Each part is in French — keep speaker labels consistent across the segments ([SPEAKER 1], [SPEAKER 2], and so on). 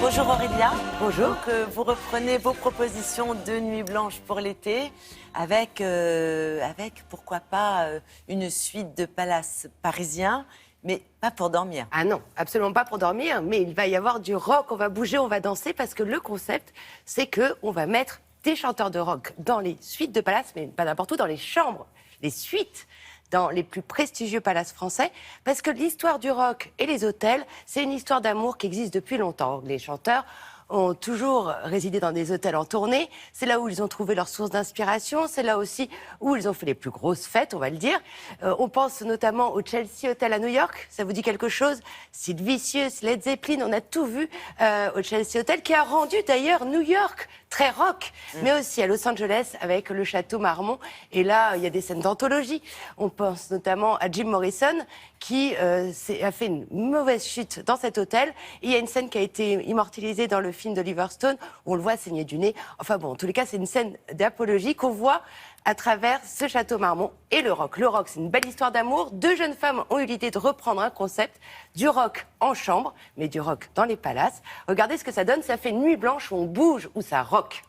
[SPEAKER 1] Bonjour Aurélia.
[SPEAKER 2] Bonjour.
[SPEAKER 1] Donc, vous reprenez vos propositions de nuit blanche pour l'été avec pourquoi pas une suite de palaces parisiens, mais pas pour dormir.
[SPEAKER 2] Ah non, absolument pas pour dormir, mais il va y avoir du rock, on va bouger, on va danser, parce que le concept, c'est qu'on va mettre des chanteurs de rock dans les suites de palaces, mais pas n'importe où, dans les chambres, les suites, dans les plus prestigieux palaces français, parce que l'histoire du rock et les hôtels, c'est une histoire d'amour qui existe depuis longtemps. Les chanteurs ont toujours résidé dans des hôtels en tournée, c'est là où ils ont trouvé leur source d'inspiration, c'est là aussi où ils ont fait les plus grosses fêtes, on va le dire. On pense notamment au Chelsea Hotel à New York, ça vous dit quelque chose? Sid Vicious, Led Zeppelin, on a tout vu au Chelsea Hotel, qui a rendu d'ailleurs New York très rock, mais aussi à Los Angeles avec le château Marmont. Et là, il y a des scènes d'anthologie. On pense notamment à Jim Morrison, qui a fait une mauvaise chute dans cet hôtel. Et il y a une scène qui a été immortalisée dans le film d'Oliver Stone, où on le voit saigner du nez. Enfin bon, en tous les cas, c'est une scène d'apologie qu'on voit à travers ce château Marmont et le rock. Le rock, c'est une belle histoire d'amour. Deux jeunes femmes ont eu l'idée de reprendre un concept, du rock en chambre, mais du rock dans les palaces. Regardez ce que ça donne, ça fait une nuit blanche où on bouge, où ça rock.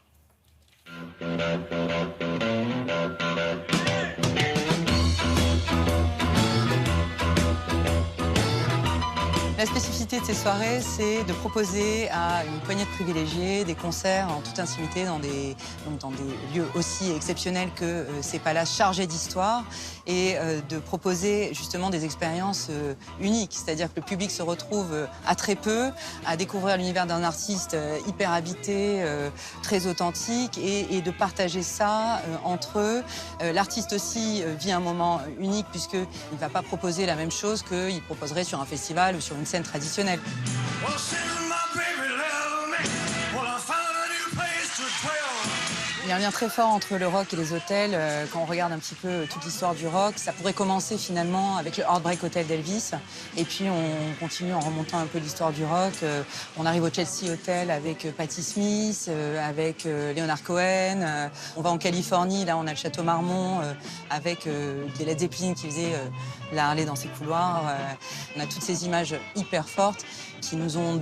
[SPEAKER 3] La spécificité de ces soirées, c'est de proposer à une poignée de privilégiés des concerts en toute intimité dans des lieux aussi exceptionnels que ces palaces chargés d'histoire et de proposer justement des expériences uniques. C'est-à-dire que le public se retrouve à très peu, à découvrir l'univers d'un artiste hyper habité, très authentique et de partager ça entre eux. L'artiste aussi vit un moment unique puisqu'il ne va pas proposer la même chose qu'il proposerait sur un festival ou sur une scène traditionnelle. Il y a un lien très fort entre le rock et les hôtels. Quand on regarde un petit peu toute l'histoire du rock, ça pourrait commencer finalement avec le Heartbreak Hotel d'Elvis. Et puis on continue en remontant un peu l'histoire du rock. On arrive au Chelsea Hotel avec Patti Smith, avec Leonard Cohen. On va en Californie, là on a le Château Marmont avec des Led Zeppelin qui faisaient la Harley dans ses couloirs. On a toutes ces images hyper fortes qui nous ont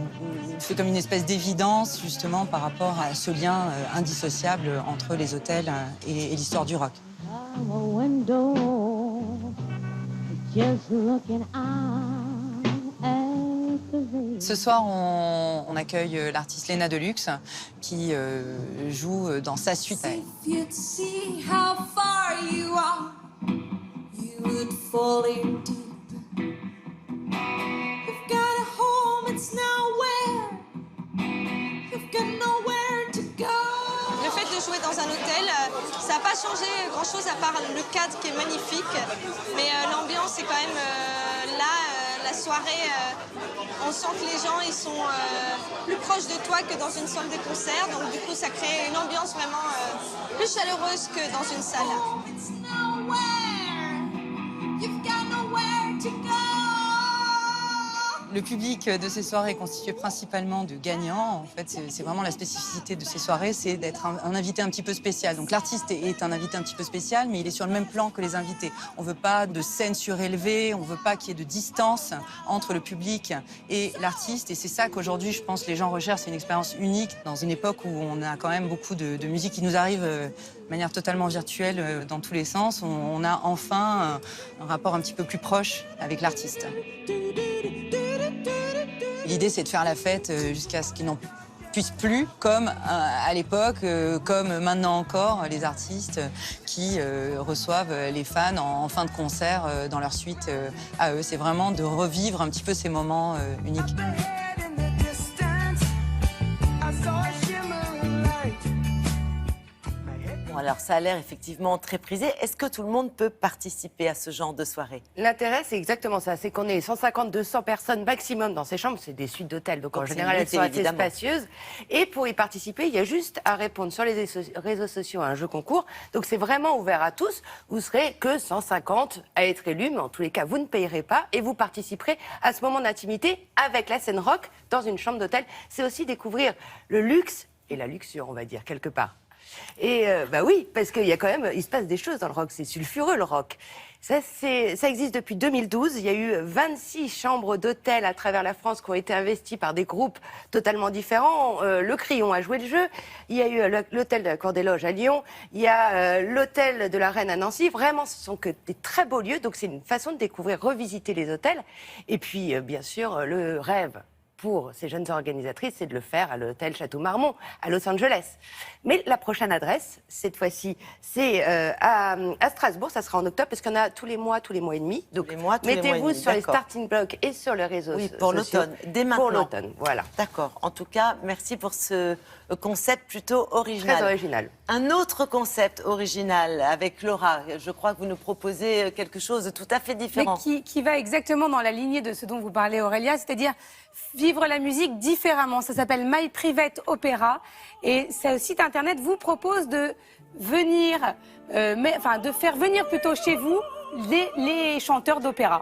[SPEAKER 3] fait comme une espèce d'évidence justement par rapport à ce lien indissociable entre les hôtels et l'histoire du rock. Ce soir, on accueille l'artiste Léna Deluxe qui joue dans sa suite.
[SPEAKER 4] Le fait de jouer dans un hôtel, ça n'a pas changé grand-chose à part le cadre qui est magnifique. Mais l'ambiance est quand même là, la soirée, on sent que les gens ils sont plus proches de toi que dans une salle de concert. Donc du coup, ça crée une ambiance vraiment plus chaleureuse que dans une salle.
[SPEAKER 3] Le public de ces soirées est constitué principalement de gagnants. En fait, c'est vraiment la spécificité de ces soirées, c'est d'être un invité un petit peu spécial. Donc l'artiste est un invité un petit peu spécial, mais il est sur le même plan que les invités. On ne veut pas de scène surélevée, on ne veut pas qu'il y ait de distance entre le public et l'artiste. Et c'est ça qu'aujourd'hui, je pense, les gens recherchent. C'est une expérience unique dans une époque où on a quand même beaucoup de musique qui nous arrive de manière totalement virtuelle dans tous les sens. On a enfin un rapport un petit peu plus proche avec l'artiste. L'idée, c'est de faire la fête jusqu'à ce qu'ils n'en puissent plus, comme à l'époque, comme maintenant encore, les artistes qui reçoivent les fans en fin de concert dans leur suite à eux. C'est vraiment de revivre un petit peu ces moments uniques.
[SPEAKER 1] Bon, alors ça a l'air effectivement très prisé. Est-ce que tout le monde peut participer à ce genre de soirée?
[SPEAKER 2] L'intérêt, c'est exactement ça. C'est qu'on est 150-200 personnes maximum dans ces chambres. C'est des suites d'hôtels, donc en général, elles sont assez spacieuses. Et pour y participer, il y a juste à répondre sur les réseaux sociaux à un jeu concours. Donc c'est vraiment ouvert à tous. Vous serez que 150 à être élus, mais en tous les cas, vous ne payerez pas et vous participerez à ce moment d'intimité avec la scène rock dans une chambre d'hôtel. C'est aussi découvrir le luxe et la luxure, on va dire, quelque part. Et bah oui, parce qu'il y a quand même, il se passe des choses dans le rock, c'est sulfureux le rock. Ça existe depuis 2012. Il y a eu 26 chambres d'hôtel à travers la France qui ont été investies par des groupes totalement différents. Le Crillon a joué le jeu. Il y a eu l'hôtel de la Cour des Loges à Lyon. Il y a l'hôtel de la Reine à Nancy. Vraiment, ce sont que des très beaux lieux. Donc c'est une façon de découvrir, revisiter les hôtels. Et puis, bien sûr, le rêve pour ces jeunes organisatrices, c'est de le faire à l'hôtel Château Marmont, à Los Angeles. Mais la prochaine adresse, cette fois-ci, c'est à Strasbourg. Ça sera en octobre, parce qu'on a tous les mois et demi. Donc, mettez-vous sur les starting blocks et sur les réseaux sociaux.
[SPEAKER 1] Oui, pour l'automne, dès maintenant.
[SPEAKER 2] Pour l'automne, voilà.
[SPEAKER 1] D'accord. En tout cas, merci pour ce concept plutôt original.
[SPEAKER 2] Très original.
[SPEAKER 1] Un autre concept original avec Laura. Je crois que vous nous proposez quelque chose de tout à fait différent.
[SPEAKER 5] Mais qui va exactement dans la lignée de ce dont vous parlez, Aurélia, c'est-à-dire vivre la musique différemment. Ça s'appelle My Private Opera. Et ce site internet vous propose de venir, de faire venir plutôt chez vous les chanteurs d'opéra.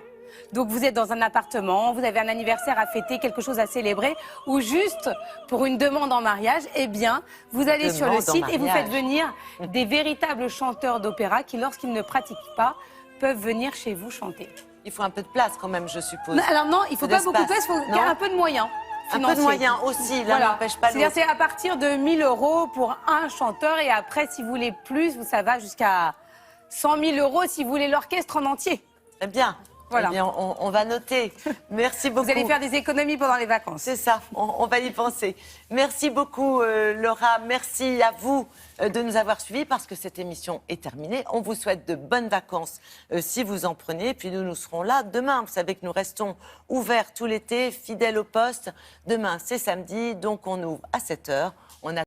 [SPEAKER 5] Donc vous êtes dans un appartement, vous avez un anniversaire à fêter, quelque chose à célébrer, ou juste pour une demande en mariage, eh bien, vous allez sur le site et vous faites venir des véritables chanteurs d'opéra qui, lorsqu'ils ne pratiquent pas, peuvent venir chez vous chanter.
[SPEAKER 1] Il faut un peu de place quand même, je suppose.
[SPEAKER 5] Non, alors non, il ne faut pas beaucoup de place, il faut un peu de moyens.
[SPEAKER 1] Un peu de moyens aussi, là, n'empêche pas l'autre.
[SPEAKER 5] C'est à partir de 1 000 € pour un chanteur, et après, si vous voulez plus, ça va jusqu'à 100 000 € si vous voulez l'orchestre en entier.
[SPEAKER 1] Très bien.
[SPEAKER 5] Voilà.
[SPEAKER 1] Eh bien, on va noter. Merci beaucoup.
[SPEAKER 5] Vous allez faire des économies pendant les vacances.
[SPEAKER 1] C'est ça, on va y penser. Merci beaucoup, Laura. Merci à vous de nous avoir suivis, parce que cette émission est terminée. On vous souhaite de bonnes vacances si vous en prenez. Puis nous serons là demain. Vous savez que nous restons ouverts tout l'été, fidèles au poste. Demain, c'est samedi, donc on ouvre à 7h. On a